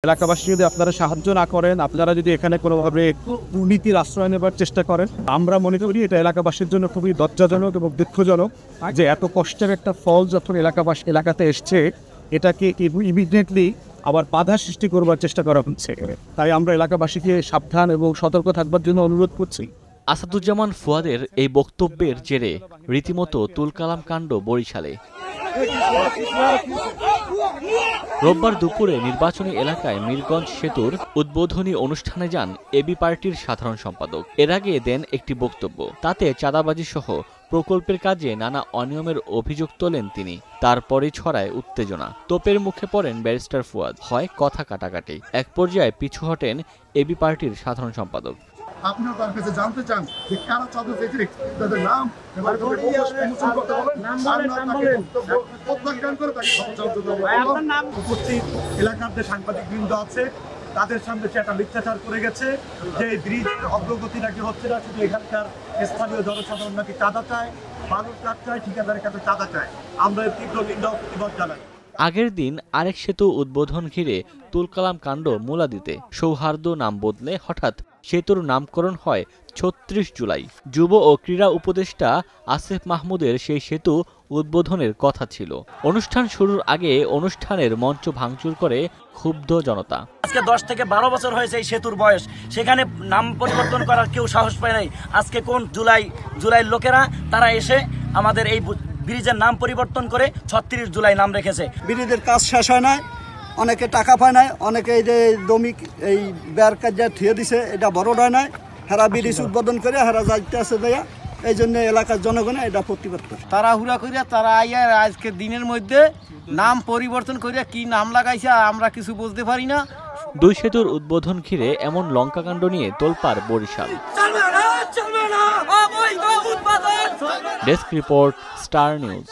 এলাকাবাসী যদি আপনারা সাহায্য না করেন, আপনারা যদি এখানে কোনোভাবে দুর্নীতির আশ্রয় নেবার চেষ্টা করেন, আমরা মনে করি এটা এলাকাবাসীর জন্য খুবই লজ্জাজনক এবং দুঃখজনক যে এত কষ্টের একটা ফল যখন এলাকাতে এসছে, এটাকে ইমিডিয়েটলি আবার বাধা সৃষ্টি করবার চেষ্টা করা হচ্ছে। তাই আমরা এলাকাবাসীকে সাবধান এবং সতর্ক থাকবার জন্য অনুরোধ করছি। আসাদুজ্জামান ফুয়াদের এই বক্তব্যের জেরে রীতিমতো তুলকালাম কাণ্ড বরিশালে। রোববার দুপুরে নির্বাচনী এলাকায় মিরগঞ্জ সেতুর উদ্বোধনী অনুষ্ঠানে যান এবি পার্টির সাধারণ সম্পাদক। এর আগে দেন একটি বক্তব্য। তাতে চাঁদাবাজি সহ প্রকল্পের কাজে নানা অনিয়মের অভিযোগ তোলেন তিনি। তারপরে ছড়ায় উত্তেজনা। তোপের মুখে পড়েন ব্যারিস্টার ফুয়াদ। হয় কথা কাটাকাটি। এক পর্যায়ে পিছু হটেন এবি পার্টির সাধারণ সম্পাদক। আপনারা তার কাছে জানতে চান যে কারা চাঁদাবাজি, তাদের নাম উপস্থিত এলাকার যে সাংবাদিক বৃন্দ আছে তাদের সামনে সে একটা মিথ্যাচার করে গেছে যে ব্রিজের অগ্রগতি নাকি হচ্ছে না, শুধু এখানকার স্থানীয় জনসাধারণ নাকি চাঁদা চায়, মানুষ কাজ চায়, ঠিকাদারের কাছে চাঁদা চায়। আমরা এর তীব্র নিন্দা ও প্রতিবাদ জানাই। আগের দিন আরেক সেতু উদ্বোধন ঘিরে তুলকালাম কাণ্ড মুলাদিতে। সৌহার্দ্য নাম বদলে হঠাৎ সেতুর নামকরণ হয় ৩৬ জুলাই। যুব ও ক্রীড়া উপদেষ্টা আসিফ মাহমুদের সেই সেতু উদ্বোধনের কথা ছিল। অনুষ্ঠান শুরুর আগে অনুষ্ঠানের মঞ্চ ভাঙচুর করে ক্ষুব্ধ জনতা। আজকে 10 থেকে 12 বছর হয়েছে এই সেতুর বয়স, সেখানে নাম পরিবর্তন করার কেউ সাহস পায় নাই। আজকে কোন জুলাই লোকেরা তারা এসে আমাদের এই ব্রিজের নাম পরিবর্তন করে ৩৬ জুলাই নাম রেখেছে। ব্রিজের কাজ শেষ হয় নাই, অনেকে টাকা পায় নাই, অনেকে এই যে দমিক এই বের কাজ যা থিয়ে দিছে এটা বড় হয় নাই, হেরা ব্রিজ উদ্বোধন করে হেরা যাইতে আছে দেয়া। এই জন্য এলাকার জনগণে এটা প্রতিবাদ করে তাড়াহুড়া করিয়া তারা আইয়া আজকে দিনের মধ্যে নাম পরিবর্তন করিয়া কি নাম লাগাইছে আমরা কিছু বুঝতে পারি না। দুই সেতুর উদ্বোধন ঘিরে এমন লঙ্কাকাণ্ড নিয়ে তোলপাড় Barishal. Desk report, star news.